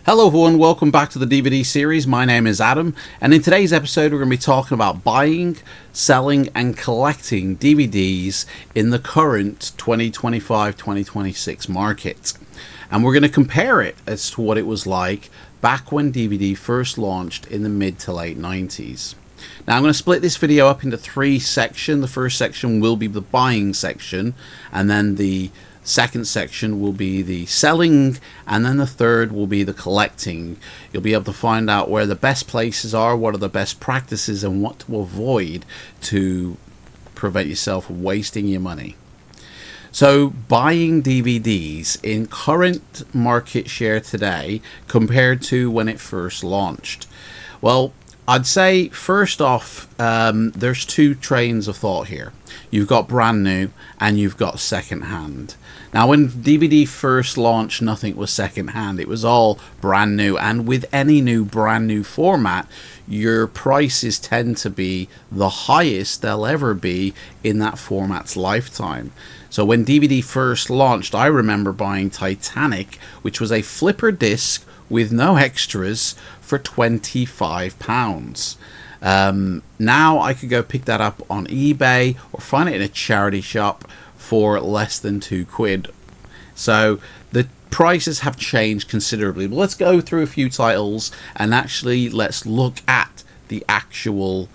Hello everyone, welcome back to the DVD series. My name is Adam, and in today's episode we're going to be talking about buying, selling and collecting DVDs in the current 2025-2026 market. And we're going to compare it as to what it was like back when DVD first launched in the mid to late 90s. Now I'm going to split this video up into three sections. The first section will be the buying section, and then the second section will be the selling, and then the third will be the collecting. You'll be able to find out where the best places are, what are the best practices, and what to avoid to prevent yourself from wasting your money. So buying DVDs in current market share today compared to when it first launched. Well, I'd say first off, there's two trains of thought here. You've got brand new and you've got second hand. Now when DVD first launched, nothing was second hand. It was all brand new, and with any new brand new format, your prices tend to be the highest they'll ever be in that format's lifetime. So when DVD first launched, I remember buying Titanic, which was a flipper disc with no extras, for £25. Now I could go pick that up on eBay or find it in a charity shop for less than £2. So the prices have changed considerably. But let's go through a few titles and actually let's look at the actual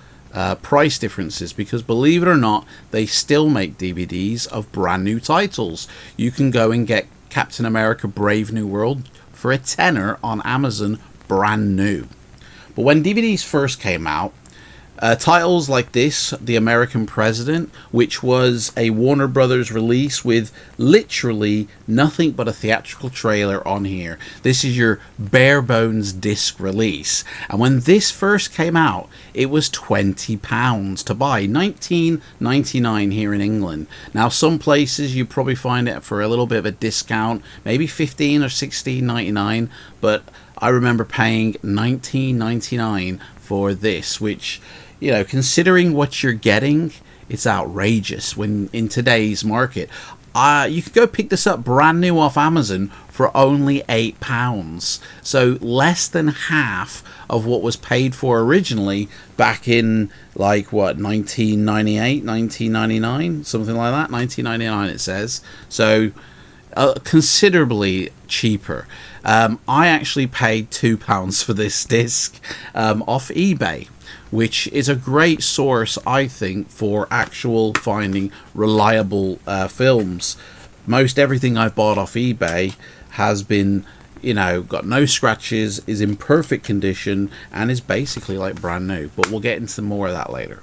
price differences, because believe it or not, they still make DVDs of brand new titles. You can go and get Captain America Brave New World for £10 on Amazon, brand new. But when DVDs first came out, titles like this, The American President, which was a Warner Brothers release with literally nothing but a theatrical trailer on here. This is your bare bones disc release. And when this first came out, it was £20 to buy, $19.99 here in England. Now some places you probably find it for a little bit of a discount, maybe $15 or $16.99, but I remember paying $19.99 for this, which, you know, considering what you're getting, it's outrageous when in today's market. You could go pick this up brand new off Amazon for only £8. So less than half of what was paid for originally back in, like, what, 1998, 1999, something like that. 1999 it says. So considerably cheaper. I actually paid £2 for this disc off eBay, which is a great source, I think, for actual finding reliable films. Most everything I've bought off eBay has been, you know, got no scratches, is in perfect condition, and is basically like brand new. But we'll get into more of that later.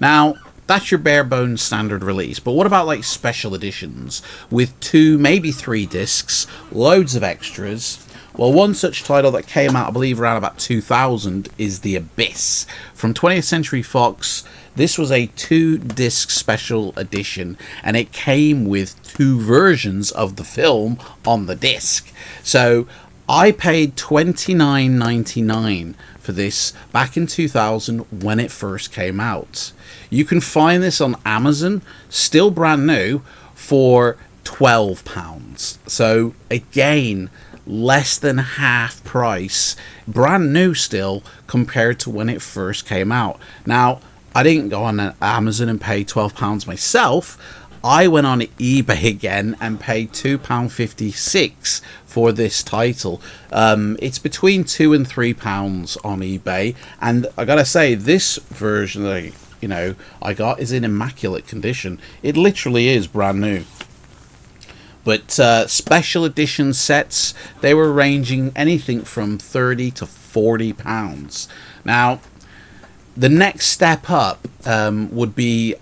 Now, that's your bare bones standard release. But what about like special editions with 2, maybe 3 discs, loads of extras? Well, one such title that came out, I believe, around about 2000 is The Abyss from 20th Century Fox. This was a 2-disc special edition, and it came with 2 versions of the film on the disc. So I paid $29.99 for this back in 2000 when it first came out. You can find this on Amazon, still brand new, for £12. So again, less than half price, brand new still, compared to when it first came out. Now, I didn't go on Amazon and pay £12 myself. I went on eBay again and paid £2.56 for this title. It's between £2 and £3 on eBay, and I gotta say, this version that I got is in immaculate condition. It literally is brand new. But special edition sets, they were ranging anything from £30 to £40. Now, the next step up would be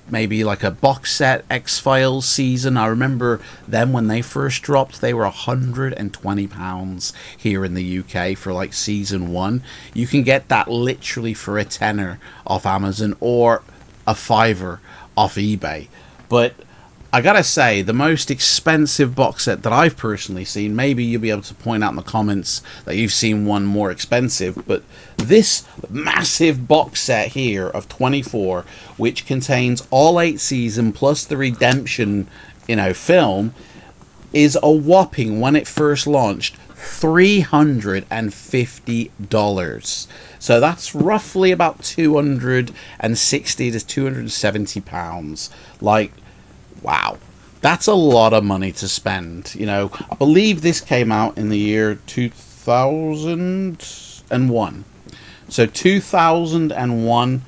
maybe like a box set, X-Files season. I remember them when they first dropped, they were £120 here in the UK for like season 1. You can get that literally for a £10 off Amazon or a £5 off eBay. But I gotta say, the most expensive box set that I've personally seen, maybe you'll be able to point out in the comments that you've seen one more expensive, but this massive box set here of 24, which contains all 8 seasons plus the Redemption, film, is a whopping, when it first launched, $350. So that's roughly about 260 to 270 pounds. Like, wow, that's a lot of money to spend. You know, I believe this came out in the year 2001. So 2001,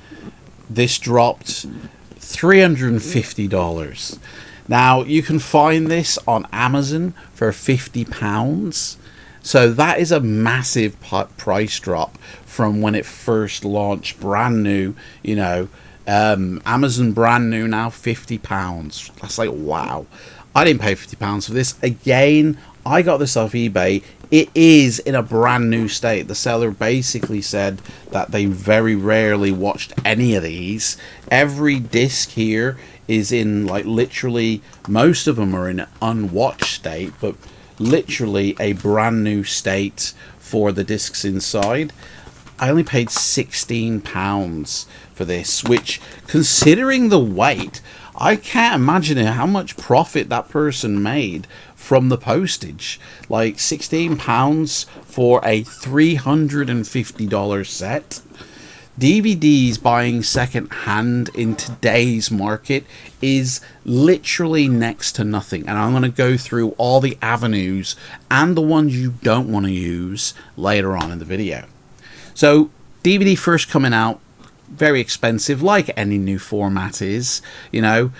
this dropped $350. Now, you can find this on Amazon for £50. So that is a massive price drop from when it first launched, brand new. You know, Amazon brand new now, £50. That's like, wow. I didn't pay £50 for this. Again, I got this off eBay. It is in a brand new state. The seller basically said that they very rarely watched any of these. Every disc here is in, like, literally, most of them are in an unwatched state, but literally a brand new state for the discs inside. I only paid £16 for this, which, considering the weight, I can't imagine how much profit that person made from the postage. Like, £16 for a $350 set. DVDs buying second hand in today's market is literally next to nothing, and I'm going to go through all the avenues and the ones you don't want to use later on in the video. So DVD first coming out, very expensive, like any new format is. You know,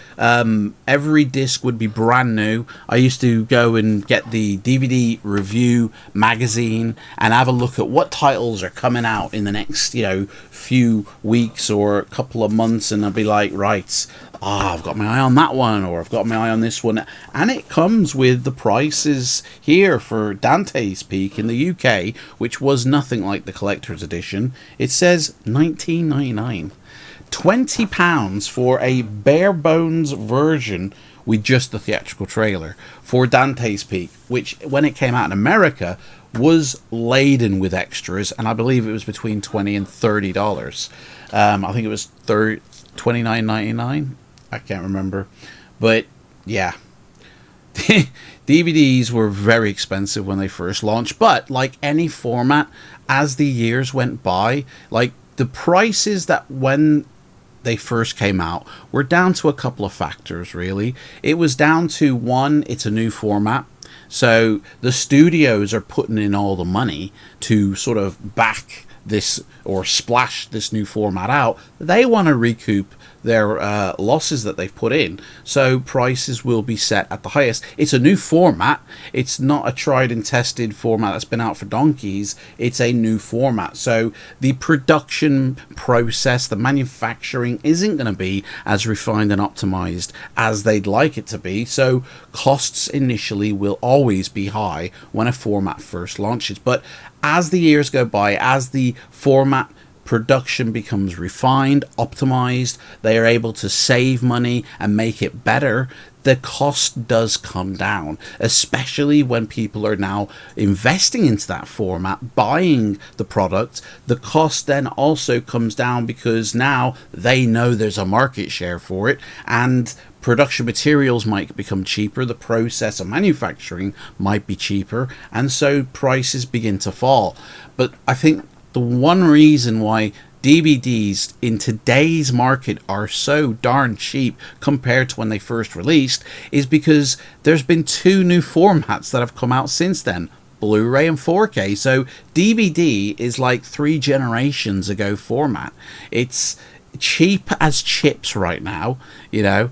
every disc would be brand new. I used to go and get the DVD review magazine and have a look at what titles are coming out in the next, you know, few weeks or a couple of months, and I'd be like, right, I've got my eye on that one, or I've got my eye on this one. And it comes with the prices here for Dante's Peak in the UK, which was nothing like the collector's edition. It says £19.99. £20 for a bare bones version with just the theatrical trailer for Dante's Peak, which, when it came out in America, was laden with extras, and I believe it was between $20 and $30. I think it was $29.99. I can't remember, but yeah, DVDs were very expensive when they first launched. But like any format, as the years went by, like the prices that when they first came out were down to a couple of factors, really. It was down to, one, it's a new format. So the studios are putting in all the money to sort of back this or splash this new format out. They want to recoup their losses that they've put in, so prices will be set at the highest. It's a new format. It's not a tried and tested format that's been out for donkeys. It's a new format, so the production process, the manufacturing, isn't going to be as refined and optimized as they'd like it to be. So costs initially will always be high when a format first launches, but as the years go by, as the format production becomes refined, optimized, they are able to save money and make it better, the cost does come down, especially when people are now investing into that format, buying the product. The cost then also comes down because now they know there's a market share for it, and production materials might become cheaper, the process of manufacturing might be cheaper, and so prices begin to fall. But I think the one reason why DVDs in today's market are so darn cheap compared to when they first released is because there's been two new formats that have come out since then, Blu-ray and 4K. So DVD is like 3 generations ago format. It's cheap as chips right now, you know,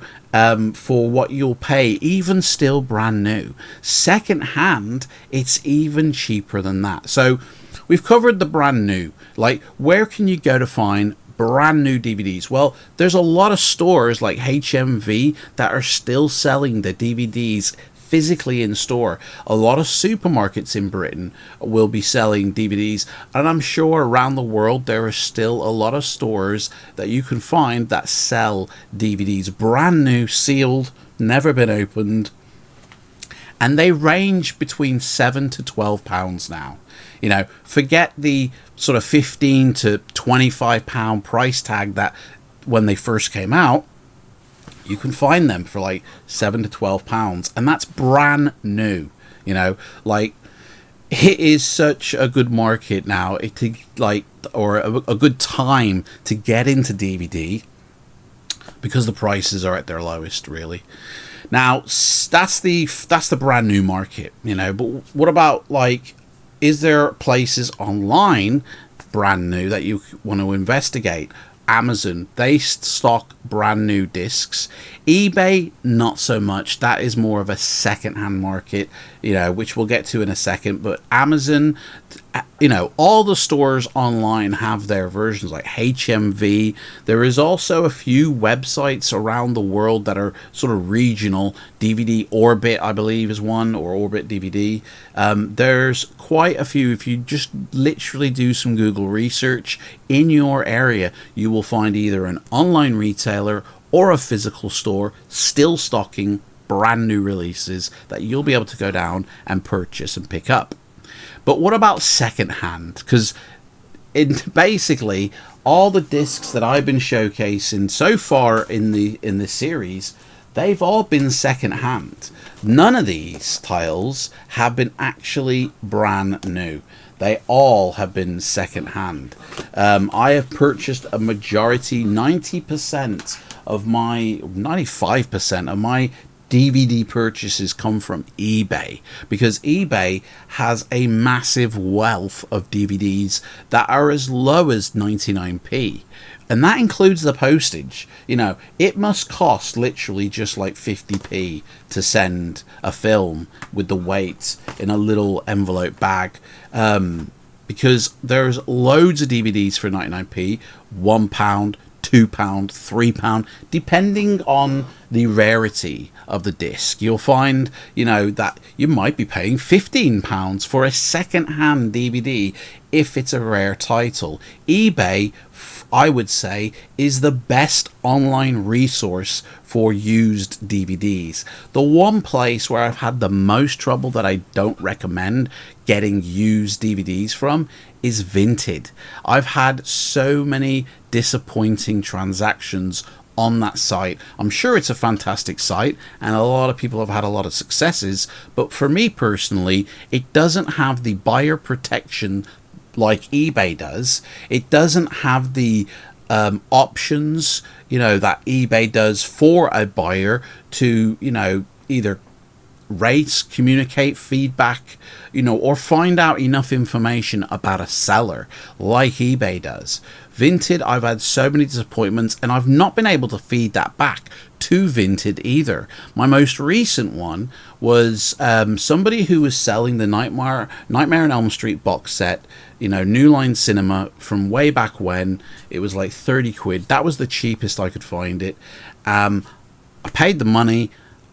for what you'll pay, even still brand new. Second hand, it's even cheaper than that. So we've covered the brand new. Like, where can you go to find brand new DVDs? Well, there's a lot of stores like HMV that are still selling the DVDs physically in store. A lot of supermarkets in Britain will be selling DVDs, and I'm sure around the world there are still a lot of stores that you can find that sell DVDs brand new, sealed, never been opened, and they range between £7 to £12 now. You know, forget the sort of £15 to £25 price tag that when they first came out. You can find them for like £7 to £12, and that's brand new. You know, like, it is such a good market now, or a good time to get into DVD, because the prices are at their lowest, really. Now, that's the brand new market, but what about, like, is there places online brand new that you want to investigate? Amazon, they stock brand new discs. eBay, not so much. That is more of a second-hand market, which we'll get to in a second. But Amazon, all the stores online have their versions, like HMV. There is also a few websites around the world that are sort of regional. DVD Orbit, I believe, is one, or Orbit DVD. There's quite a few. If you just literally do some Google research in your area, you will find either an online retailer or a physical store still stocking brand new releases that you'll be able to go down and purchase and pick up. But what about secondhand? Because basically all the discs that I've been showcasing so far in the series, they've all been secondhand. None of these tiles have been actually brand new. They all have been secondhand. I have purchased a majority, 95% of my DVD purchases come from eBay, because eBay has a massive wealth of DVDs that are as low as 99p. And that includes the postage. It must cost literally just like 50p to send a film with the weight in a little envelope bag. Because there's loads of DVDs for 99p, £1, £2, £3, depending on the rarity of the disc. You'll find, that you might be paying £15 for a second-hand DVD if it's a rare title. eBay, I would say, is the best online resource for used DVDs. The one place where I've had the most trouble that I don't recommend getting used DVDs from is Vinted. I've had so many disappointing transactions on that site. I'm sure it's a fantastic site and a lot of people have had a lot of successes, but for me personally, it doesn't have the buyer protection like eBay does. It doesn't have the options, that eBay does for a buyer to, either rate, communicate, feedback, or find out enough information about a seller like eBay does. Vinted, I've had so many disappointments, and I've not been able to feed that back to Vinted either. My most recent one was somebody who was selling the Nightmare on Elm Street box set, New Line Cinema, from way back when. It was like 30 quid. That was the cheapest I could find it. I paid the money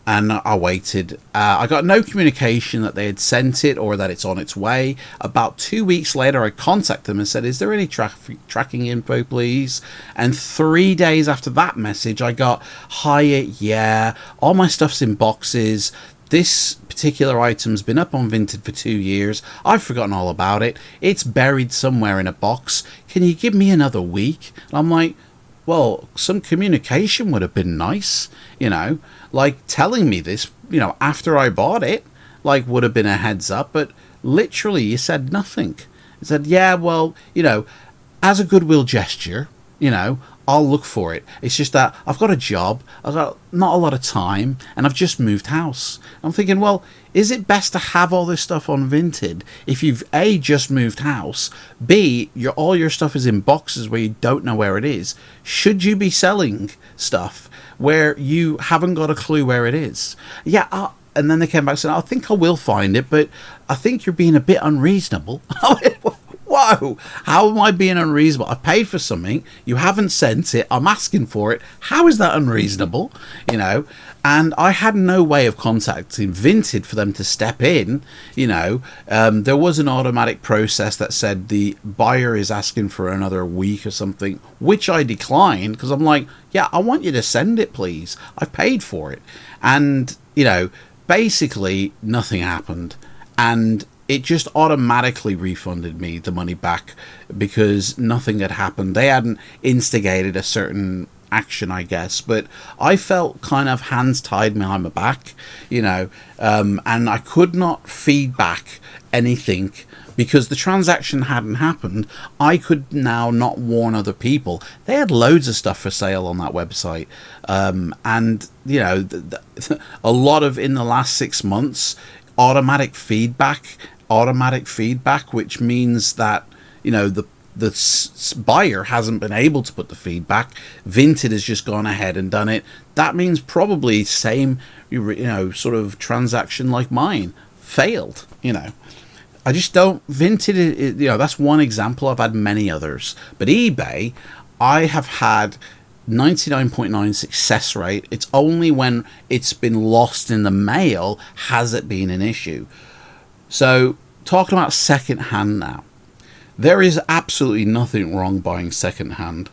and I waited. I got no communication that they had sent it or that it's on its way. About 2 weeks later, I contacted them and said, is there any tracking info, please? And 3 days after that message, I got, hiya, yeah, all my stuff's in boxes. This particular item's been up on Vinted for 2 years. I've forgotten all about it. It's buried somewhere in a box. Can you give me another week? And I'm like, well, some communication would have been nice, like telling me this, after I bought it, like would have been a heads up, but literally you said nothing. You said, yeah, well, as a goodwill gesture, I'll look for it. It's just that I've got a job, I've got not a lot of time, and I've just moved house. I'm thinking, well, is it best to have all this stuff on Vinted if you've A, just moved house, B, all your stuff is in boxes where you don't know where it is? Should you be selling stuff where you haven't got a clue where it is? Yeah, and then they came back and said, I think I will find it, but I think you're being a bit unreasonable. Whoa, how am I being unreasonable? I paid for something, you haven't sent it, I'm asking for it. How is that unreasonable? And I had no way of contacting Vinted for them to step in. There was an automatic process that said the buyer is asking for another week or something, which I declined because I'm like, yeah, I want you to send it, please. I paid for it. And, basically nothing happened. And it just automatically refunded me the money back because nothing had happened. They hadn't instigated a certain action, I guess. But I felt kind of hands tied behind my back, and I could not feedback anything because the transaction hadn't happened. I could now not warn other people. They had loads of stuff for sale on that website, and a lot of, in the last 6 months, automatic feedback, which means that the buyer hasn't been able to put the feedback. Vinted has just gone ahead and done it. That means probably same sort of transaction like mine failed. I just don't. Vinted, that's one example. I've had many others, but eBay, I have had 99.9 success rate. It's only when it's been lost in the mail has it been an issue. So talking about second hand now, there is absolutely nothing wrong buying second hand.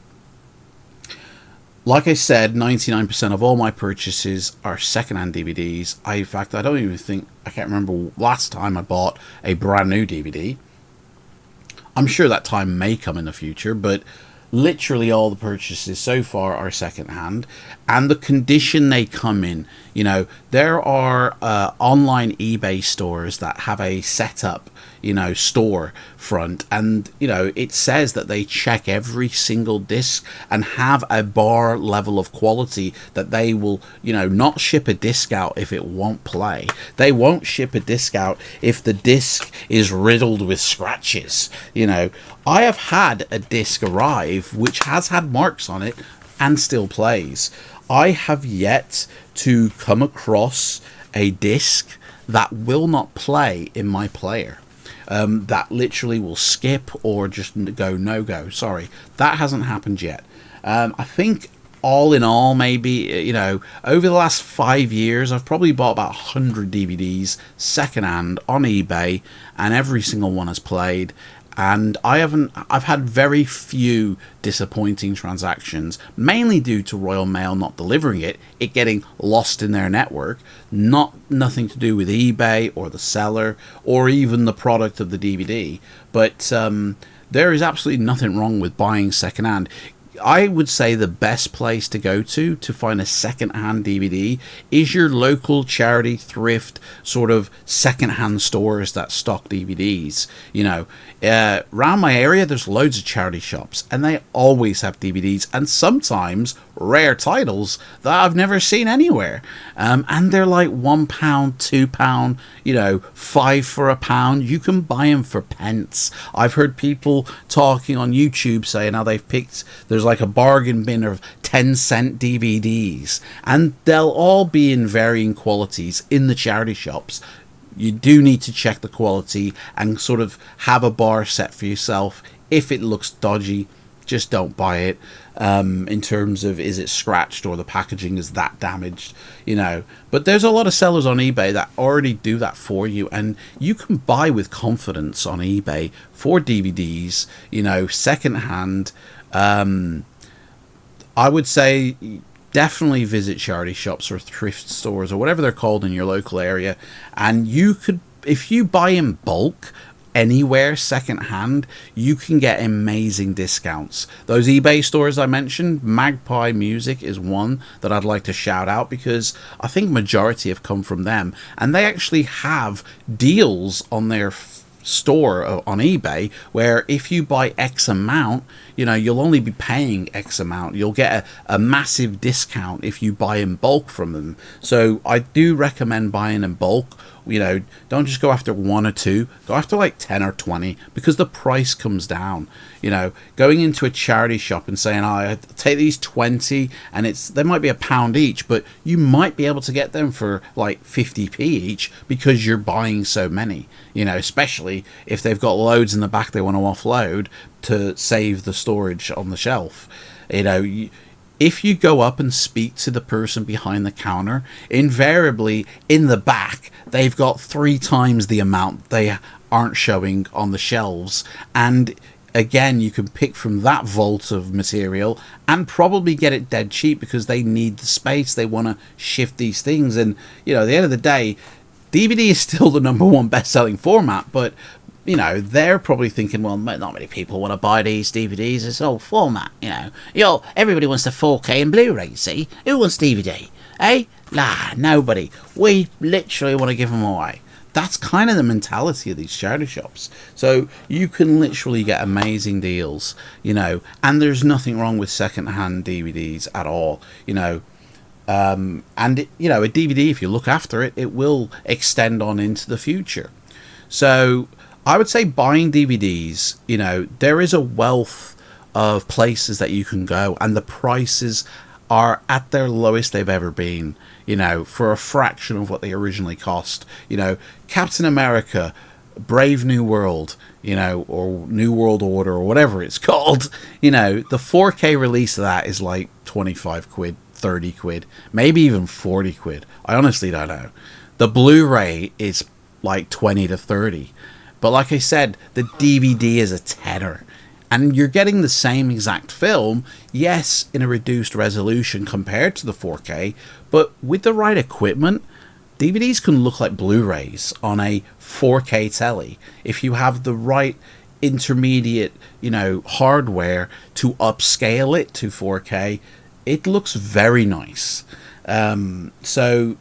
Like I said, 99% of all my purchases are second-hand DVDs. In fact, I can't remember last time I bought a brand new DVD. I'm sure that time may come in the future, but literally all the purchases so far are second-hand. And the condition they come in, there are online eBay stores that have a setup, store front, and it says that they check every single disc and have a bar level of quality that they will not ship a disc out if it won't play. They won't ship a disc out if the disc is riddled with scratches. I have had a disc arrive which has had marks on it and still plays. I have yet to come across a disc that will not play in my player. That literally will skip or just go no-go. Sorry, that hasn't happened yet. I think all in all, maybe, over the last 5 years, I've probably bought about 100 DVDs secondhand on eBay, and every single one has played. And I've had very few disappointing transactions, mainly due to Royal Mail not delivering it getting lost in their network, nothing to do with eBay or the seller or even the product of the DVD. But there is absolutely nothing wrong with buying secondhand. I would say the best place to go to find a second-hand DVD is your local charity thrift sort of second-hand stores that stock DVDs. Around my area, there's loads of charity shops, and they always have DVDs, and sometimes rare titles that I've never seen anywhere. And they're like £1, £2, 5 for £1. You can buy them for pence. I've heard people talking on YouTube saying how they've picked, there's like a bargain bin of 10-cent DVDs, and they'll all be in varying qualities in the charity shops. You do need to check the quality and sort of have a bar set for yourself. If it looks dodgy, just don't buy it. In terms of, is it scratched or the packaging is that damaged, But there's a lot of sellers on eBay that already do that for you, and you can buy with confidence on eBay for DVDs, secondhand. I would say definitely visit charity shops or thrift stores or whatever they're called in your local area, and you could, if you buy in bulk anywhere secondhand, you can get amazing discounts. Those eBay stores I mentioned, Magpie Music is one that I'd like to shout out because I think majority have come from them, and they actually have deals on their store on eBay where if you buy X amount, you'll only be paying X amount. You'll get a massive discount if you buy in bulk from them. So I do recommend buying in bulk. Don't just go after one or two, go after like 10 or 20 because the price comes down. Going into a charity shop and saying, I take these 20 and they might be £1 each, but you might be able to get them for like 50p each because you're buying so many, especially if they've got loads in the back they want to offload to save the storage on the shelf. If you go up and speak to the person behind the counter, invariably in the back, they've got 3 times the amount they aren't showing on the shelves. And again, you can pick from that vault of material and probably get it dead cheap because they need the space. They want to shift these things. And, at the end of the day, DVD is still the #1 best-selling format, but you know, they're probably thinking, well, not many people want to buy these DVDs. It's old format, you know. Everybody wants the 4K and Blu-ray, see? Who wants DVD? Eh? Nah, nobody. We literally want to give them away. That's kind of the mentality of these charity shops. So you can literally get amazing deals, you know, and there's nothing wrong with second-hand DVDs at all, you know. And, you know, a DVD, if you look after it, it will extend on into the future. So I would say buying DVDs, you know, there is a wealth of places that you can go, and the prices are at their lowest they've ever been, you know, for a fraction of what they originally cost. You know, Captain America, Brave New World, you know, or New World Order, or whatever it's called, you know, the 4K release of that is like 25 quid, 30 quid, maybe even 40 quid. I honestly don't know. The Blu-ray is like 20 to 30. But like I said, the DVD is a tenner. And you're getting the same exact film, yes, in a reduced resolution compared to the 4K, but with the right equipment, DVDs can look like Blu-rays on a 4K telly if you have the right intermediate, you know, hardware to upscale it to 4K. It looks very nice. So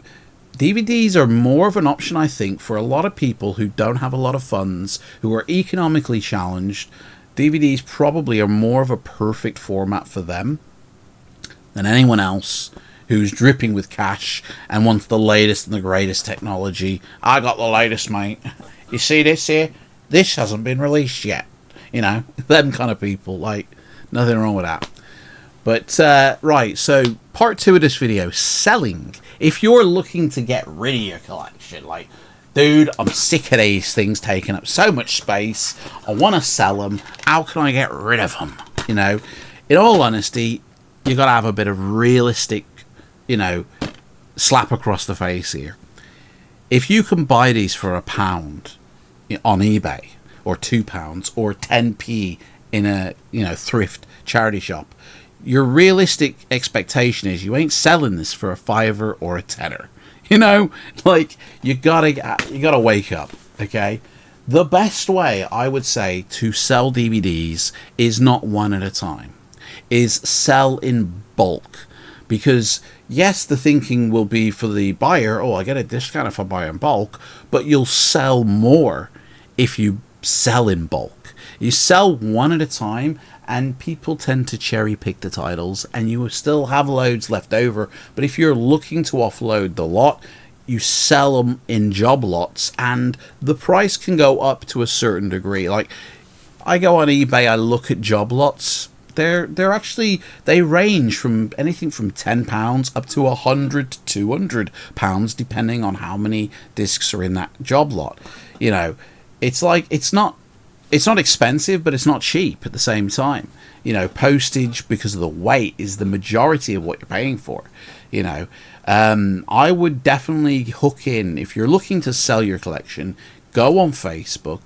DVDs are more of an option, I think, for a lot of people who don't have a lot of funds, who are economically challenged. DVDs probably are more of a perfect format for them than anyone else who's dripping with cash and wants the latest and the greatest technology. I got the latest, mate. You see this here? This hasn't been released yet. You know, them kind of people. Like, nothing wrong with that. But, right, so part 2 of this video, selling. If you're looking to get rid of your collection, like, dude, I'm sick of these things taking up so much space. I want to sell them. How can I get rid of them? You know, in all honesty, you got to have a bit of realistic, you know, slap across the face here. If you can buy these for £1 on eBay, or £2, or 10p in a, you know, thrift charity shop, your realistic expectation is you ain't selling this for a fiver or a tenner. You know, like, you gotta wake up, okay? The best way, I would say, to sell DVDs is not one at a time, is sell in bulk. Because, yes, the thinking will be for the buyer, oh, I get a discount if I buy in bulk, but you'll sell more if you sell in bulk. You sell one at a time, and people tend to cherry pick the titles, and you will still have loads left over. But if you're looking to offload the lot, you sell them in job lots, and the price can go up to a certain degree. Like, I go on eBay, I look at job lots. They're actually, they range from anything from £10 up to £100 to £200, depending on how many discs are in that job lot. You know, it's like, it's not expensive, but it's not cheap at the same time. You know, postage, because of the weight, is the majority of what you're paying for. You know, I would definitely hook in, if you're looking to sell your collection, go on Facebook,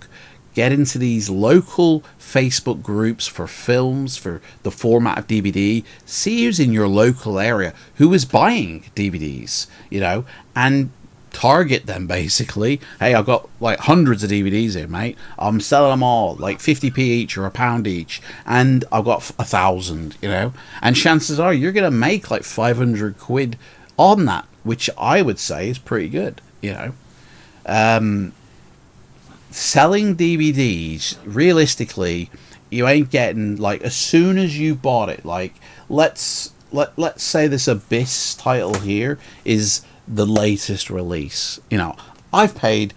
get into these local Facebook groups for films, for the format of DVD, see who's in your local area, who is buying DVDs, you know, and target them, basically. Hey, I've got like hundreds of DVDs here, mate. I'm selling them all, like 50p each or £1 each, and I've got 1,000, you know. And chances are you're going to make like 500 quid on that, which I would say is pretty good, you know. Selling DVDs, realistically, you ain't getting, like, as soon as you bought it, like, let's say this Abyss title here is the latest release. You know, I've paid,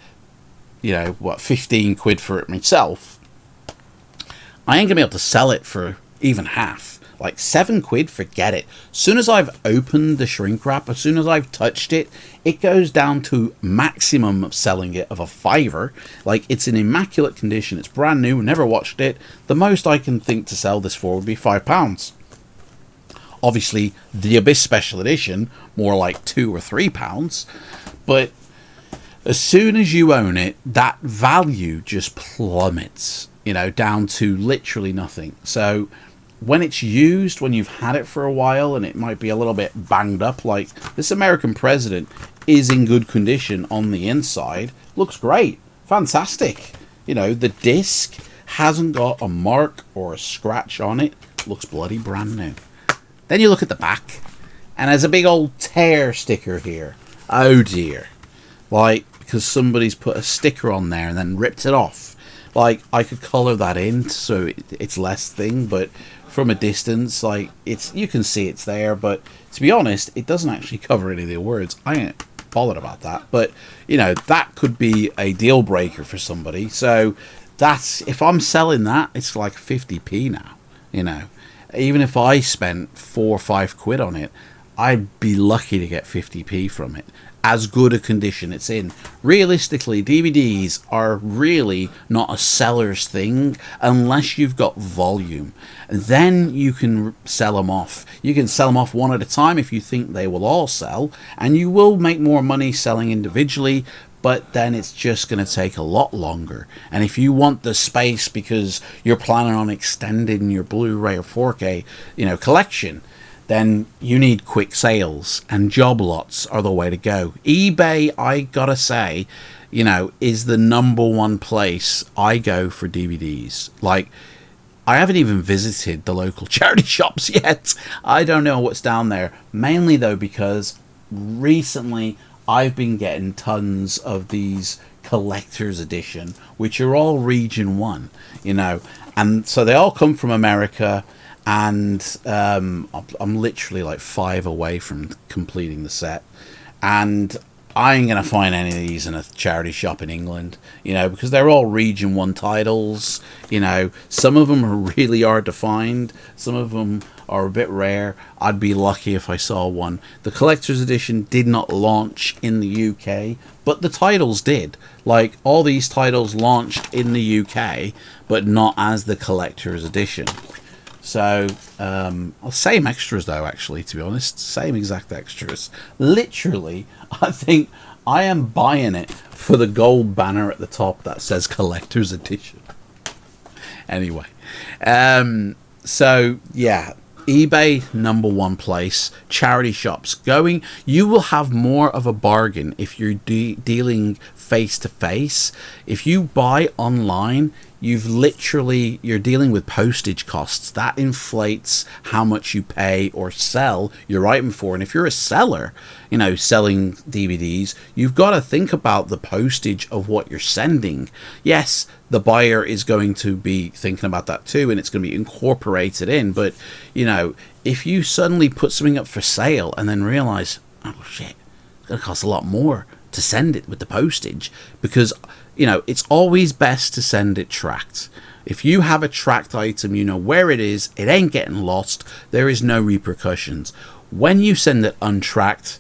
you know, what, 15 quid for it myself. I ain't gonna be able to sell it for even half. Like, 7 quid, forget it. As soon as I've opened the shrink wrap, as soon as I've touched it, it goes down to maximum of selling it of a fiver. Like, it's in immaculate condition, it's brand new, never watched it. The most I can think to sell this for would be £5. Obviously, the Abyss Special Edition, more like £2 or £3. But as soon as you own it, that value just plummets, you know, down to literally nothing. So when it's used, when you've had it for a while and it might be a little bit banged up, like this American President is in good condition on the inside, looks great, fantastic, You know, the disc hasn't got a mark or a scratch on it. Looks bloody brand new. Then you look at the back, and there's a big old tear sticker here. Oh dear. Like, because somebody's put a sticker on there and then ripped it off. Like, I could colour that in so it's less thing, but from a distance, like, you can see it's there, but to be honest, it doesn't actually cover any of the words. I ain't bothered about that, but, you know, that could be a deal breaker for somebody. So that's, if I'm selling that, it's like 50p now, you know. Even if I spent 4 or 5 quid on it, I'd be lucky to get 50p from it. As good a condition it's in. Realistically, DVDs are really not a seller's thing unless you've got volume. Then you can sell them off. You can sell them off one at a time if you think they will all sell, and you will make more money selling individually, but then it's just going to take a lot longer. And if you want the space because you're planning on extending your Blu-ray or 4K, you know, collection, then you need quick sales, and job lots are the way to go. eBay, I gotta say, you know, is the #1 place I go for DVDs. Like, I haven't even visited the local charity shops yet. I don't know what's down there. Mainly though because recently I've been getting tons of these collector's edition, which are all region 1, you know, and so they all come from America. And I'm literally like 5 away from completing the set, and I ain't gonna find any of these in a charity shop in England, you know, because they're all region 1 titles. You know, some of them are really hard to find, some of them are a bit rare. I'd be lucky if I saw one. The collector's edition did not launch in the UK, but the titles did. Like, all these titles launched in the UK, but not as the collector's edition. So, same extras though, actually, to be honest. Same exact extras. Literally, I think I am buying it for the gold banner at the top that says Collector's Edition. Anyway, so, yeah. eBay, #1 place. Charity shops going. You will have more of a bargain if you're dealing face to face. If you buy online, you're dealing with postage costs. That inflates how much you pay or sell your item for. And if you're a seller, you know, selling DVDs, you've got to think about the postage of what you're sending. Yes, the buyer is going to be thinking about that too, and it's going to be incorporated in. But, you know, if you suddenly put something up for sale and then realize, oh shit, it's going to cost a lot more to send it with the postage, because, you know, it's always best to send it tracked. If you have a tracked item, you know where it is, it ain't getting lost, there is no repercussions. When you send it untracked,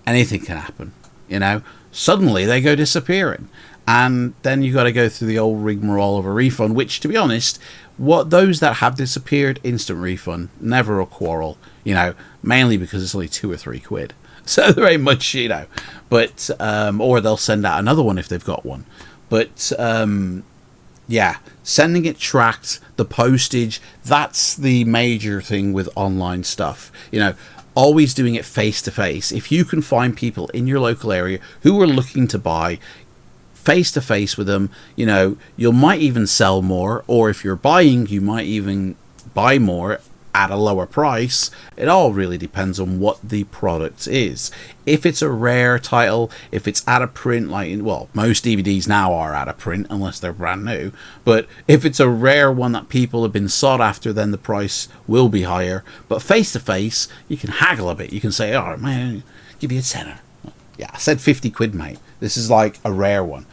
anything can happen, you know. Suddenly they go disappearing, and then you got to go through the old rigmarole of a refund, which, to be honest, what those that have disappeared, instant refund, never a quarrel, you know, mainly because it's only 2 or 3 quid. So there ain't much, you know, but, or they'll send out another one if they've got one. But, yeah, sending it tracked, the postage, that's the major thing with online stuff. You know, always doing it face to face. If you can find people in your local area who are looking to buy, face to face with them, you know, you might even sell more, or if you're buying, you might even buy more at a lower price. It all really depends on what the product is. If it's a rare title, if it's out of print, like, well, most DVDs now are out of print unless they're brand new, but if it's a rare one that people have been sought after, then the price will be higher. But face to face, you can haggle a bit. You can say, all right, man, give you a tenner. Yeah, I said 50 quid, mate. This is like a rare one.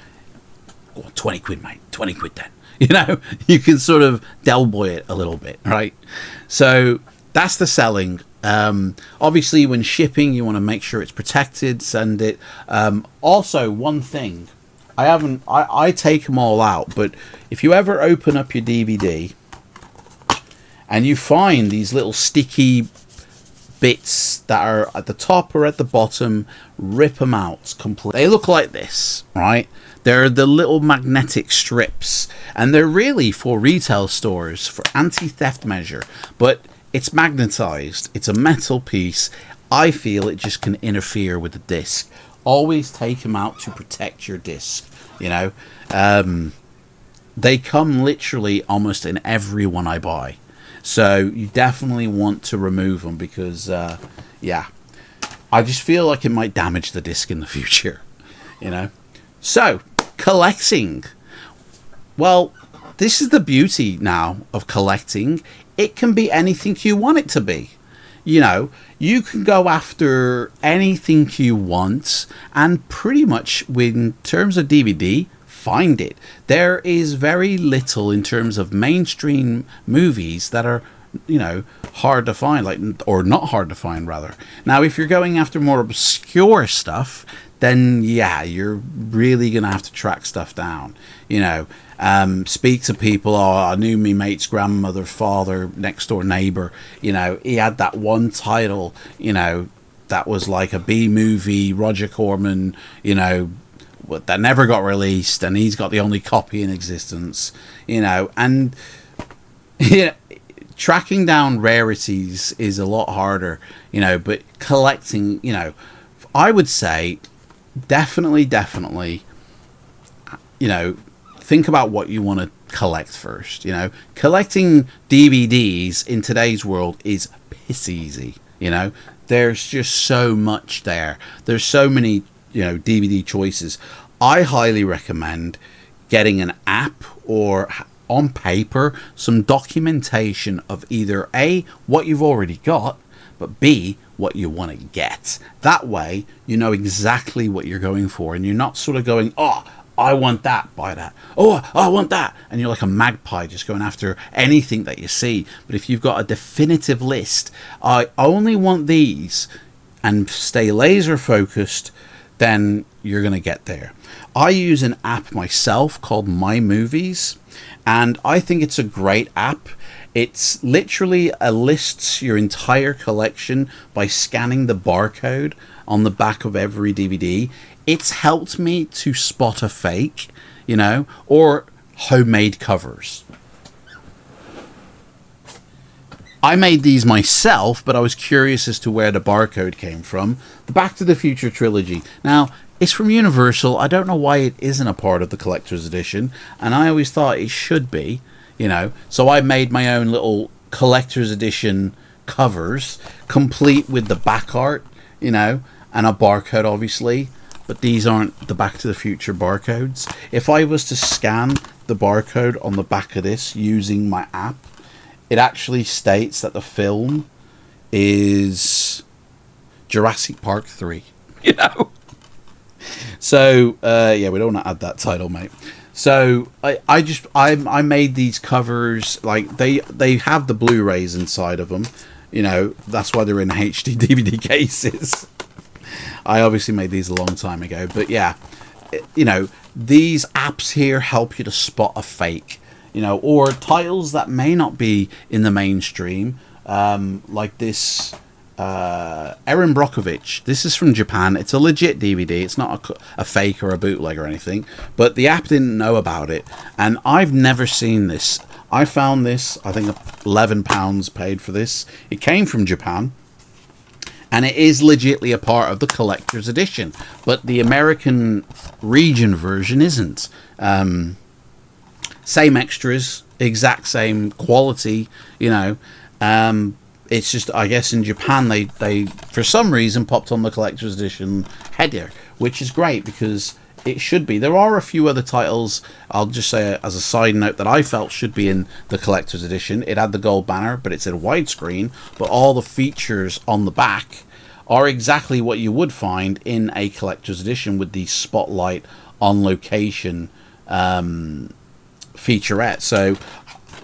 Go on, 20 quid, mate. 20 quid then. You know, you can sort of Del Boy it a little bit, right? So that's the selling. Obviously, when shipping, you want to make sure it's protected, send it. Also, one thing, I take them all out, but if you ever open up your DVD and you find these little sticky bits that are at the top or at the bottom, rip them out completely. They look like this, right? They're the little magnetic strips, and they're really for retail stores for anti-theft measure, but it's magnetized. It's a metal piece. I feel it just can interfere with the disc. always take them out to protect your disc. You know, they come literally almost in every one I buy. So you definitely want to remove them because, yeah, I just feel like it might damage the disc in the future, you know. So, collecting. Well, this is the beauty now of collecting. It can be anything you want it to be. You know, you can go after anything you want and pretty much, in terms of DVD, find it. There is very little in terms of mainstream movies that are, you know, hard to find, like, or not hard to find rather. Now, if you're going after more obscure stuff, then yeah, you're really gonna have to track stuff down. You know, speak to people. Oh, I knew me mate's grandmother, father, next door neighbor. You know, he had that one title. You know, that was like a B movie, Roger Corman. You know, that never got released, and he's got the only copy in existence, you know, and yeah, tracking down rarities is a lot harder, you know, but collecting, you know, I would say definitely, you know, think about what you want to collect first. You know, collecting DVDs in today's world is piss easy, you know, there's just so much there. There's so many, you know, DVD choices. I highly recommend getting an app or on paper some documentation of either A, what you've already got, but B, what you want to get. That way you know exactly what you're going for, and you're not sort of going, oh, I want that, buy that. Oh, I want that. And you're like a magpie just going after anything that you see. But if you've got a definitive list, I only want these, and stay laser focused, then you're going to get there. I use an app myself called My Movies, and I think it's a great app. It's literally lists your entire collection by scanning the barcode on the back of every DVD. It's helped me to spot a fake, you know, or homemade covers. I made these myself, but I was curious as to where the barcode came from. The Back to the Future trilogy. Now, it's from Universal. I don't know why it isn't a part of the collector's edition, and I always thought it should be, you know. So I made my own little collector's edition covers, complete with the back art, you know, and a barcode, obviously. But these aren't the Back to the Future barcodes. If I was to scan the barcode on the back of this using my app, it actually states that the film is Jurassic Park 3, you know. So yeah, we don't want to add that title, mate. So I made these covers, like they have the Blu-rays inside of them, you know. That's why they're in HD DVD cases. I obviously made these a long time ago, but yeah, you know, these apps here help you to spot a fake, you know, or titles that may not be in the mainstream, like this Erin Brockovich. This is from Japan. It's a legit DVD. It's not a fake or a bootleg or anything, but the app didn't know about it, and I've never seen this. I found this, I think £11 paid for this. It came from Japan, and it is legitly a part of the collector's edition, but the American region version isn't. Same extras, exact same quality, you know. It's just, I guess in Japan they for some reason popped on the collector's edition header, which is great because it should be. There are a few other titles, I'll just say as a side note, that I felt should be in the collector's edition. It had the gold banner, but it said widescreen, but all the features on the back are exactly what you would find in a collector's edition with the spotlight on location featurette. So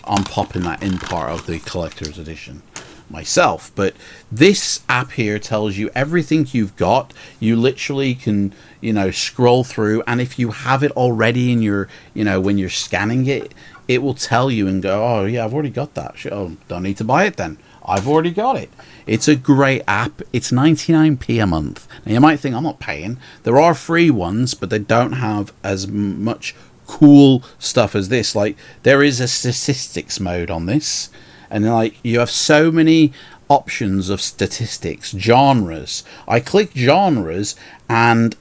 I'm popping that in part of the collector's edition myself. But this app here tells you everything you've got. You literally can, you know, scroll through, and if you have it already in your, you know, when you're scanning it, it will tell you and go, oh yeah, I've already got that. Oh, don't need to buy it then, I've already got it. It's a great app. It's 99p a month. Now you might think I'm not paying. There are free ones, but they don't have as much cool stuff as this. Like, there is a statistics mode on this, and like you have so many options of statistics, genres. I click genres, and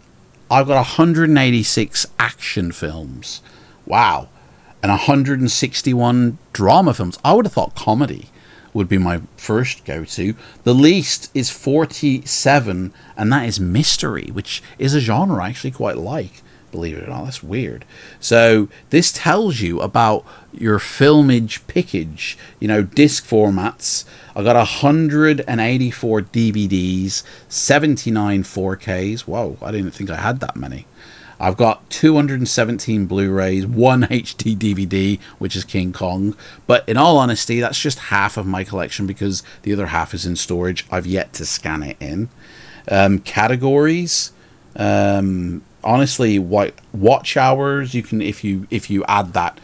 I've got 186 action films. Wow. And 161 drama films. I would have thought comedy would be my first go-to. The least is 47, and that is mystery, which is a genre I actually quite like, believe it or not. That's weird. So this tells you about your filmage pickage, you know, disc formats. I got 184 DVDs, 79 4Ks. Whoa, I didn't think I had that many. I've got 217 Blu-rays, 1 HD DVD, which is King Kong. But in all honesty, that's just half of my collection because the other half is in storage. I've yet to scan it in. Categories. Honestly, watch hours. You can, if you add that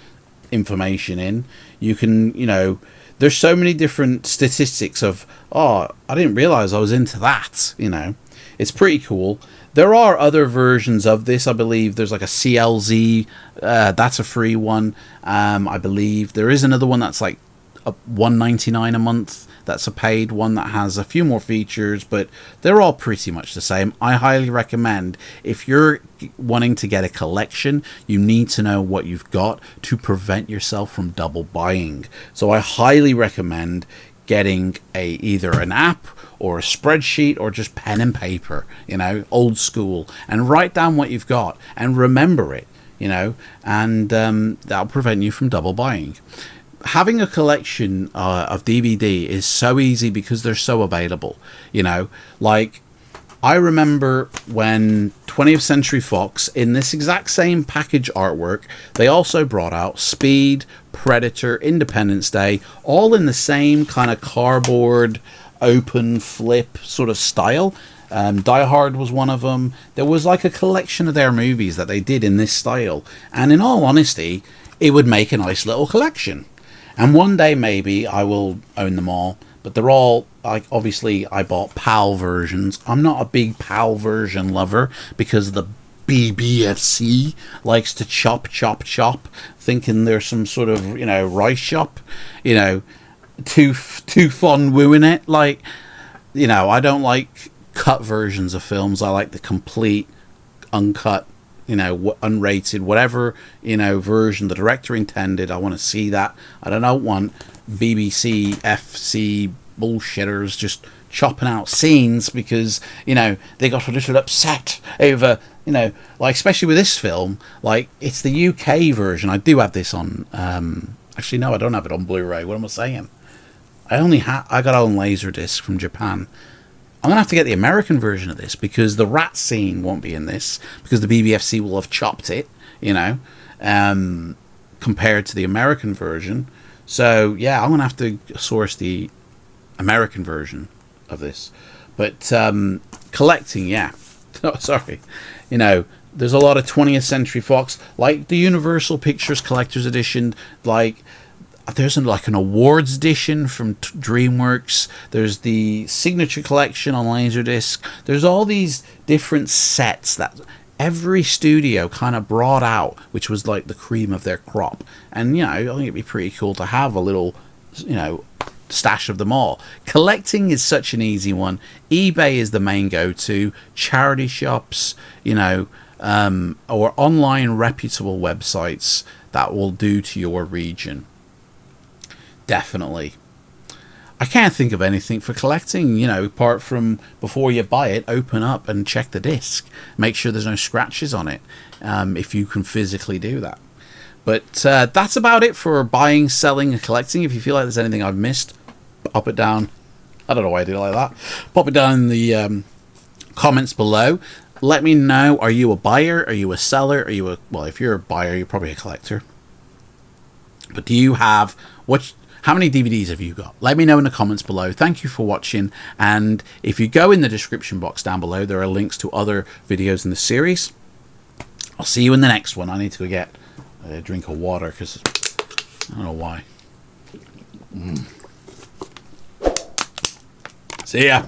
information in, you can, you know, there's so many different statistics of, oh, I didn't realize I was into that. You know, it's pretty cool. There are other versions of this. I believe there's like a CLZ. That's a free one. I believe there is another one that's like $1.99 a month. That's a paid one that has a few more features, but they're all pretty much the same. I highly recommend, if you're wanting to get a collection, you need to know what you've got to prevent yourself from double buying. So I highly recommend getting either an app or a spreadsheet or just pen and paper, you know, old school, and write down what you've got and remember it, you know, and that'll prevent you from double buying. Having a collection of DVD is so easy because they're so available, you know. Like, I remember when 20th Century Fox, in this exact same package artwork, they also brought out Speed, Predator, Independence Day, all in the same kind of cardboard, open flip sort of style. Die Hard was one of them. There was like a collection of their movies that they did in this style. And in all honesty, it would make a nice little collection. And one day maybe I will own them all, but they're all, like, obviously I bought PAL versions. I'm not a big PAL version lover because the BBFC likes to chop, thinking there's some sort of, you know, rice shop, you know, too fond wooing it. Like, you know, I don't like cut versions of films. I like the complete, uncut, you know, unrated, whatever, you know, version the director intended. I want to see that. I don't want BBC FC bullshitters just chopping out scenes because, you know, they got a little upset over, you know, like, especially with this film, like, it's the UK version. I do have this on, actually, no, I don't have it on Blu-ray. What am I saying? I got it on Laserdisc from Japan. I'm going to have to get the American version of this because the rat scene won't be in this because the BBFC will have chopped it, you know, compared to the American version. So, yeah, I'm going to have to source the American version of this. But collecting, yeah. Oh, sorry. You know, there's a lot of 20th Century Fox, like the Universal Pictures Collector's Edition, like... There's like an awards edition from DreamWorks. There's the Signature Collection on Laserdisc. There's all these different sets that every studio kind of brought out, which was like the cream of their crop. And, you know, I think it'd be pretty cool to have a little, you know, stash of them all. Collecting is such an easy one. eBay is the main go-to. Charity shops, you know, or online reputable websites that will do to your region. Definitely. I can't think of anything for collecting, you know, apart from before you buy it, open up and check the disc. Make sure there's no scratches on it, if you can physically do that. But that's about it for buying, selling, and collecting. If you feel like there's anything I've missed, pop it down. I don't know why I did it like that. Pop it down in the comments below. Let me know, are you a buyer? Are you a seller? Are you a... Well, if you're a buyer, you're probably a collector. But do you have... How many DVDs have you got? Let me know in the comments below. Thank you for watching. And if you go in the description box down below, there are links to other videos in the series. I'll see you in the next one. I need to go get a drink of water because I don't know why. See ya.